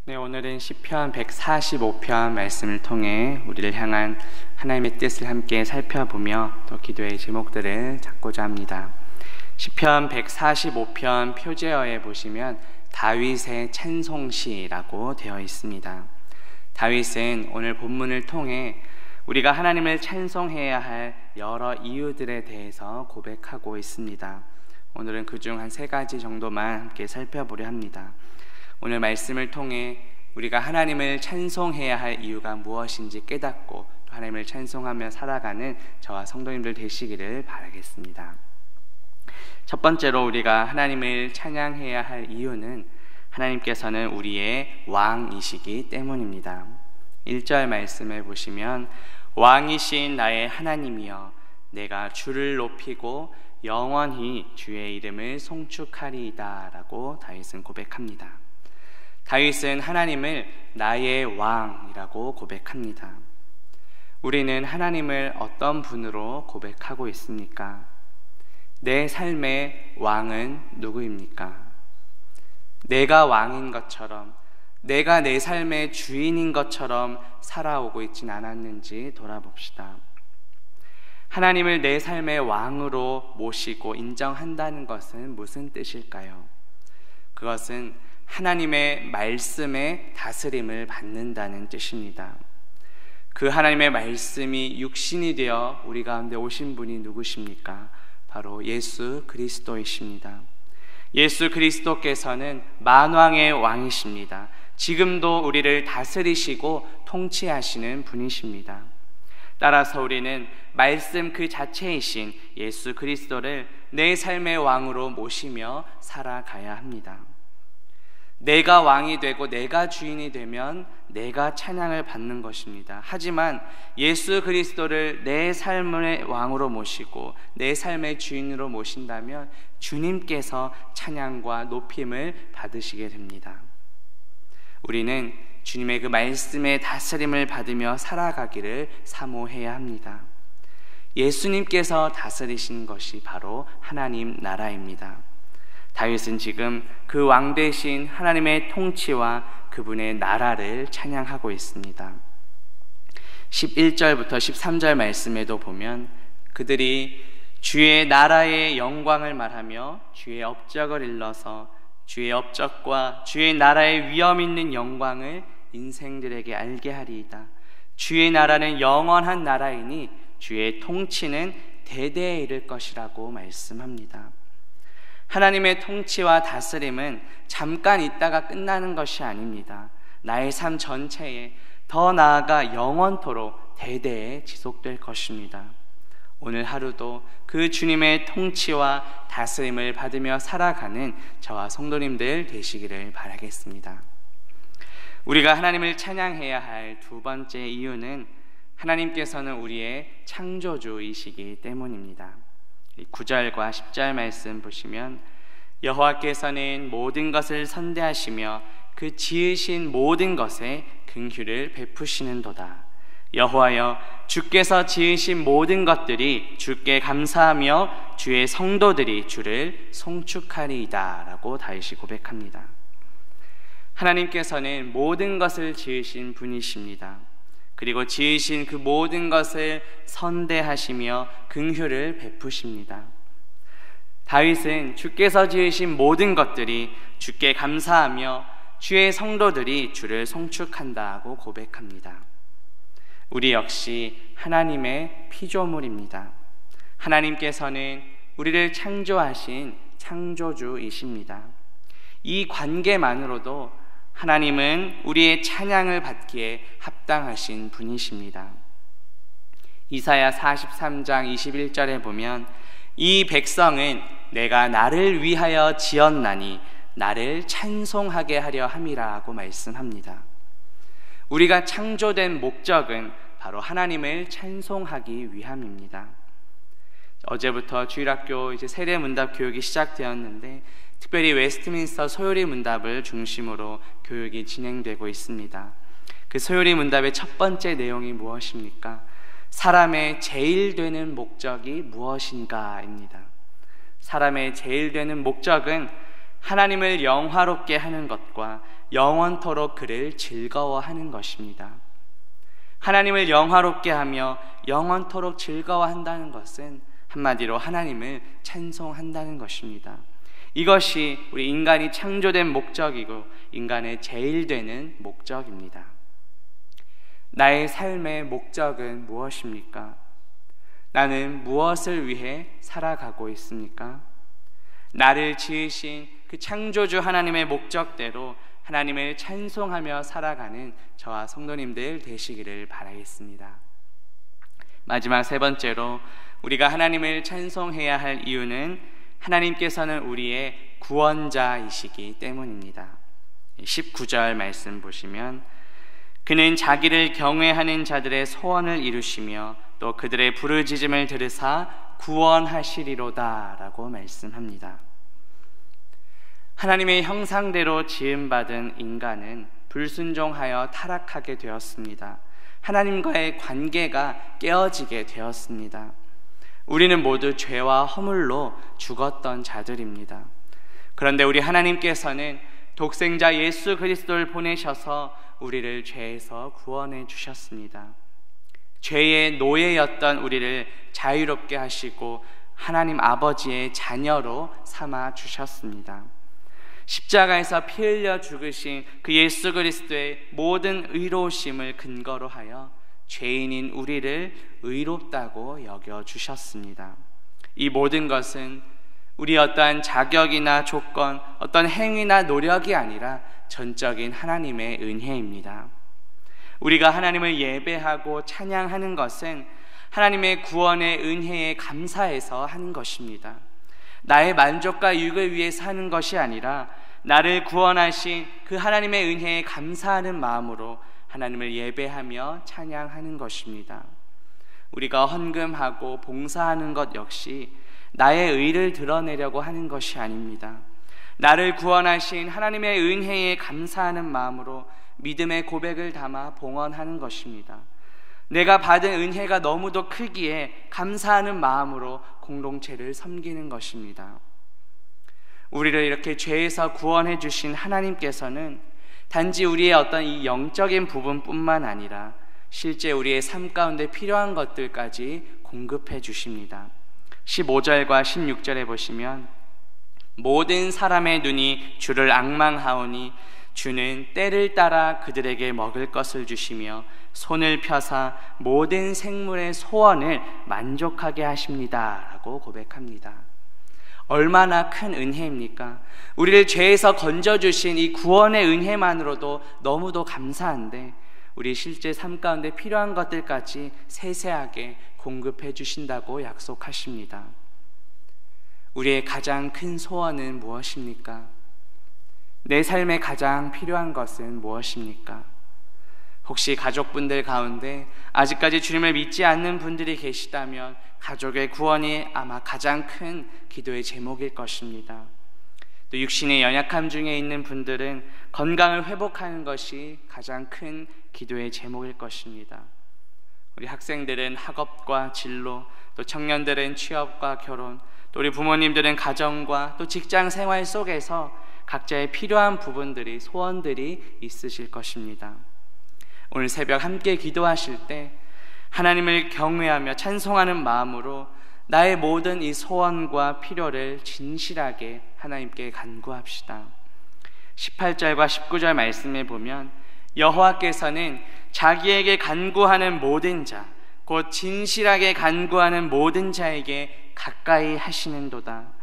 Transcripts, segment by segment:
네, 오늘은 시편 145편 말씀을 통해 우리를 향한 하나님의 뜻을 함께 살펴보며 또 기도의 제목들을 잡고자 합니다. 시편 145편 표제어에 보시면 다윗의 찬송시라고 되어 있습니다. 다윗은 오늘 본문을 통해 우리가 하나님을 찬송해야 할 여러 이유들에 대해서 고백하고 있습니다. 오늘은 그중 한 3가지 정도만 함께 살펴보려 합니다. 오늘 말씀을 통해 우리가 하나님을 찬송해야 할 이유가 무엇인지 깨닫고 또 하나님을 찬송하며 살아가는 저와 성도님들 되시기를 바라겠습니다. 첫 번째로 우리가 하나님을 찬양해야 할 이유는 하나님께서는 우리의 왕이시기 때문입니다. 1절 말씀을 보시면 왕이신 나의 하나님이여 내가 주를 높이고 영원히 주의 이름을 송축하리이다 라고 다윗은 고백합니다. 다윗은 하나님을 나의 왕이라고 고백합니다. 우리는 하나님을 어떤 분으로 고백하고 있습니까? 내 삶의 왕은 누구입니까? 내가 왕인 것처럼, 내가 내 삶의 주인인 것처럼 살아오고 있진 않았는지 돌아봅시다. 하나님을 내 삶의 왕으로 모시고 인정한다는 것은 무슨 뜻일까요? 그것은 하나님의 말씀에 다스림을 받는다는 뜻입니다. 그 하나님의 말씀이 육신이 되어 우리 가운데 오신 분이 누구십니까? 바로 예수 그리스도이십니다. 예수 그리스도께서는 만왕의 왕이십니다. 지금도 우리를 다스리시고 통치하시는 분이십니다. 따라서 우리는 말씀 그 자체이신 예수 그리스도를 내 삶의 왕으로 모시며 살아가야 합니다. 내가 왕이 되고 내가 주인이 되면 내가 찬양을 받는 것입니다. 하지만 예수 그리스도를 내 삶의 왕으로 모시고 내 삶의 주인으로 모신다면 주님께서 찬양과 높임을 받으시게 됩니다. 우리는 주님의 그 말씀의 다스림을 받으며 살아가기를 사모해야 합니다. 예수님께서 다스리신 것이 바로 하나님 나라입니다. 다윗은 지금 그 왕 되신 하나님의 통치와 그분의 나라를 찬양하고 있습니다. 11절부터 13절 말씀에도 보면 그들이 주의 나라의 영광을 말하며 주의 업적을 일러서 주의 업적과 주의 나라의 위엄 있는 영광을 인생들에게 알게 하리이다. 주의 나라는 영원한 나라이니 주의 통치는 대대에 이를 것이라고 말씀합니다. 하나님의 통치와 다스림은 잠깐 있다가 끝나는 것이 아닙니다. 나의 삶 전체에 더 나아가 영원토록 대대에 지속될 것입니다. 오늘 하루도 그 주님의 통치와 다스림을 받으며 살아가는 저와 성도님들 되시기를 바라겠습니다. 우리가 하나님을 찬양해야 할 두 번째 이유는 하나님께서는 우리의 창조주이시기 때문입니다. 9절과 10절 말씀 보시면 여호와께서는 모든 것을 선대하시며 그 지으신 모든 것에 긍휼을 베푸시는도다. 여호와여 주께서 지으신 모든 것들이 주께 감사하며 주의 성도들이 주를 송축하리이다 라고 다윗이 고백합니다. 하나님께서는 모든 것을 지으신 분이십니다. 그리고 지으신 그 모든 것을 선대하시며 긍휼을 베푸십니다. 다윗은 주께서 지으신 모든 것들이 주께 감사하며 주의 성도들이 주를 송축한다고 고백합니다. 우리 역시 하나님의 피조물입니다. 하나님께서는 우리를 창조하신 창조주이십니다. 이 관계만으로도 하나님은 우리의 찬양을 받기에 합당하신 분이십니다. 이사야 43장 21절에 보면 이 백성은 내가 나를 위하여 지었나니 나를 찬송하게 하려 함이라고 말씀합니다. 우리가 창조된 목적은 바로 하나님을 찬송하기 위함입니다. 어제부터 주일학교 세례문답 교육이 시작되었는데 특별히 웨스트민스터 소요리 문답을 중심으로 교육이 진행되고 있습니다. 그 소요리 문답의 첫 번째 내용이 무엇입니까? 사람의 제일 되는 목적이 무엇인가입니다. 사람의 제일 되는 목적은 하나님을 영화롭게 하는 것과 영원토록 그를 즐거워하는 것입니다. 하나님을 영화롭게 하며 영원토록 즐거워한다는 것은 한마디로 하나님을 찬송한다는 것입니다. 이것이 우리 인간이 창조된 목적이고 인간의 제일 되는 목적입니다. 나의 삶의 목적은 무엇입니까? 나는 무엇을 위해 살아가고 있습니까? 나를 지으신 그 창조주 하나님의 목적대로 하나님을 찬송하며 살아가는 저와 성도님들 되시기를 바라겠습니다. 마지막 세 번째로 우리가 하나님을 찬송해야 할 이유는 하나님께서는 우리의 구원자이시기 때문입니다. 19절 말씀 보시면 그는 자기를 경외하는 자들의 소원을 이루시며 또 그들의 부르짖음을 들으사 구원하시리로다 라고 말씀합니다. 하나님의 형상대로 지음받은 인간은 불순종하여 타락하게 되었습니다. 하나님과의 관계가 깨어지게 되었습니다. 우리는 모두 죄와 허물로 죽었던 자들입니다. 그런데 우리 하나님께서는 독생자 예수 그리스도를 보내셔서 우리를 죄에서 구원해 주셨습니다. 죄의 노예였던 우리를 자유롭게 하시고 하나님 아버지의 자녀로 삼아 주셨습니다. 십자가에서 피 흘려 죽으신 그 예수 그리스도의 모든 의로우심을 근거로 하여 죄인인 우리를 의롭다고 여겨주셨습니다. 이 모든 것은 우리의 어떠한 자격이나 조건, 어떤 행위나 노력이 아니라 전적인 하나님의 은혜입니다. 우리가 하나님을 예배하고 찬양하는 것은 하나님의 구원의 은혜에 감사해서 하는 것입니다. 나의 만족과 유익을 위해서 하는 것이 아니라 나를 구원하신 그 하나님의 은혜에 감사하는 마음으로 하나님을 예배하며 찬양하는 것입니다. 우리가 헌금하고 봉사하는 것 역시 나의 의를 드러내려고 하는 것이 아닙니다. 나를 구원하신 하나님의 은혜에 감사하는 마음으로 믿음의 고백을 담아 봉헌하는 것입니다. 내가 받은 은혜가 너무도 크기에 감사하는 마음으로 공동체를 섬기는 것입니다. 우리를 이렇게 죄에서 구원해 주신 하나님께서는 단지 우리의 어떤 이 영적인 부분뿐만 아니라 실제 우리의 삶 가운데 필요한 것들까지 공급해 주십니다. 15절과 16절에 보시면 모든 사람의 눈이 주를 앙망하오니 주는 때를 따라 그들에게 먹을 것을 주시며 손을 펴사 모든 생물의 소원을 만족하게 하십니다 라고 고백합니다. 얼마나 큰 은혜입니까? 우리를 죄에서 건져주신 이 구원의 은혜만으로도 너무도 감사한데 우리 실제 삶 가운데 필요한 것들까지 세세하게 공급해 주신다고 약속하십니다. 우리의 가장 큰 소원은 무엇입니까? 내 삶에 가장 필요한 것은 무엇입니까? 혹시 가족분들 가운데 아직까지 주님을 믿지 않는 분들이 계시다면 가족의 구원이 아마 가장 큰 기도의 제목일 것입니다. 또 육신의 연약함 중에 있는 분들은 건강을 회복하는 것이 가장 큰 기도의 제목일 것입니다. 우리 학생들은 학업과 진로, 또 청년들은 취업과 결혼, 또 우리 부모님들은 가정과 또 직장 생활 속에서 각자의 필요한 부분들이, 소원들이 있으실 것입니다. 오늘 새벽 함께 기도하실 때 하나님을 경외하며 찬송하는 마음으로 나의 모든 이 소원과 필요를 진실하게 하나님께 간구합시다. 18절과 19절 말씀에 보면 여호와께서는 자기에게 간구하는 모든 자, 곧 진실하게 간구하는 모든 자에게 가까이 하시는도다.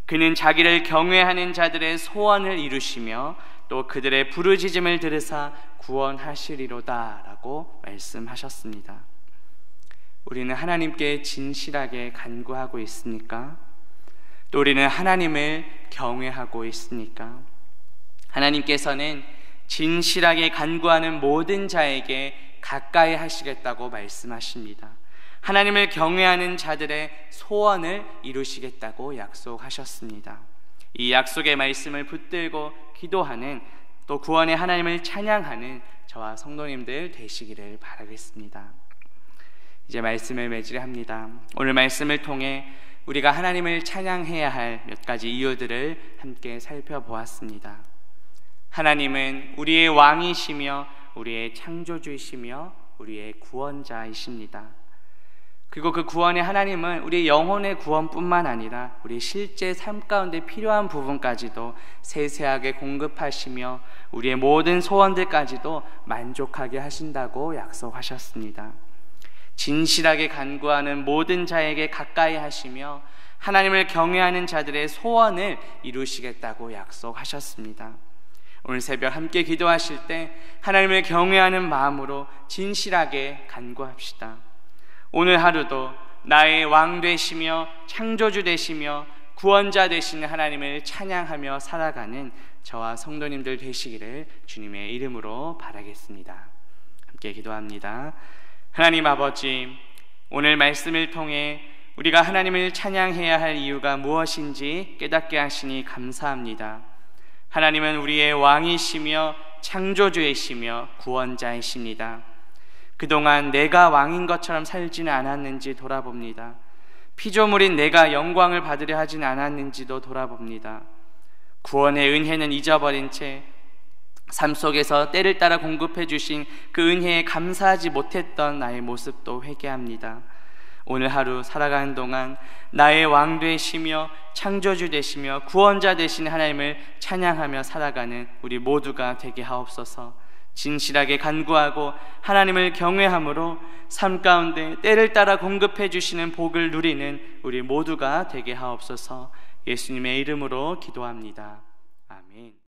그는 자기를 경외하는 자들의 소원을 이루시며 또 그들의 부르짖음을 들으사 구원하시리로다 라고 말씀하셨습니다. 우리는 하나님께 진실하게 간구하고 있습니까? 또 우리는 하나님을 경외하고 있습니까? 하나님께서는 진실하게 간구하는 모든 자에게 가까이 하시겠다고 말씀하십니다. 하나님을 경외하는 자들의 소원을 이루시겠다고 약속하셨습니다. 이 약속의 말씀을 붙들고 기도하는, 또 구원의 하나님을 찬양하는 저와 성도님들 되시기를 바라겠습니다. 이제 말씀을 맺으려합니다. 오늘 말씀을 통해 우리가 하나님을 찬양해야 할 몇 가지 이유들을 함께 살펴보았습니다. 하나님은 우리의 왕이시며 우리의 창조주이시며 우리의 구원자이십니다. 그리고 그 구원의 하나님은 우리의 영혼의 구원뿐만 아니라 우리 실제 삶 가운데 필요한 부분까지도 세세하게 공급하시며 우리의 모든 소원들까지도 만족하게 하신다고 약속하셨습니다. 진실하게 간구하는 모든 자에게 가까이 하시며 하나님을 경외하는 자들의 소원을 이루시겠다고 약속하셨습니다. 오늘 새벽 함께 기도하실 때 하나님을 경외하는 마음으로 진실하게 간구합시다. 오늘 하루도 나의 왕 되시며 창조주 되시며 구원자 되시는 하나님을 찬양하며 살아가는 저와 성도님들 되시기를 주님의 이름으로 바라겠습니다. 함께 기도합니다. 하나님 아버지, 오늘 말씀을 통해 우리가 하나님을 찬양해야 할 이유가 무엇인지 깨닫게 하시니 감사합니다. 하나님은 우리의 왕이시며 창조주이시며 구원자이십니다. 그동안 내가 왕인 것처럼 살지는 않았는지 돌아봅니다. 피조물인 내가 영광을 받으려 하진 않았는지도 돌아봅니다. 구원의 은혜는 잊어버린 채 삶 속에서 때를 따라 공급해 주신 그 은혜에 감사하지 못했던 나의 모습도 회개합니다. 오늘 하루 살아가는 동안 나의 왕 되시며 창조주 되시며 구원자 되신 하나님을 찬양하며 살아가는 우리 모두가 되게 하옵소서. 진실하게 간구하고 하나님을 경외함으로 삶 가운데 때를 따라 공급해 주시는 복을 누리는 우리 모두가 되게 하옵소서. 예수님의 이름으로 기도합니다.